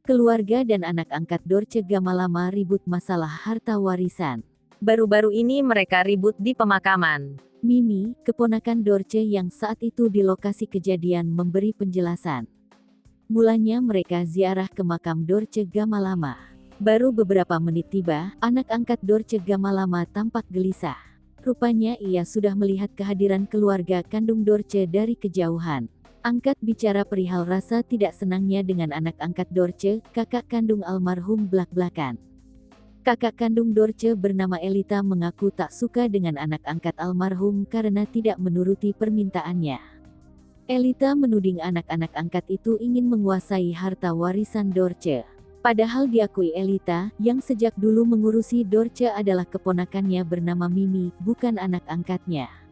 Keluarga dan anak angkat Dorce Gamalama ribut masalah harta warisan. Baru-baru ini mereka ribut di pemakaman. Mimi, keponakan Dorce yang saat itu di lokasi kejadian memberi penjelasan. Mulanya mereka ziarah ke makam Dorce Gamalama. Baru beberapa menit tiba, anak angkat Dorce Gamalama tampak gelisah. Rupanya ia sudah melihat kehadiran keluarga kandung Dorce dari kejauhan. Angkat bicara perihal rasa tidak senangnya dengan anak angkat Dorce, kakak kandung almarhum blak-blakan. Kakak kandung Dorce bernama Elita mengaku tak suka dengan anak angkat almarhum karena tidak menuruti permintaannya. Elita menuding anak-anak angkat itu ingin menguasai harta warisan Dorce. Padahal diakui Elita, yang sejak dulu mengurusi Dorce adalah keponakannya bernama Mimi, bukan anak angkatnya.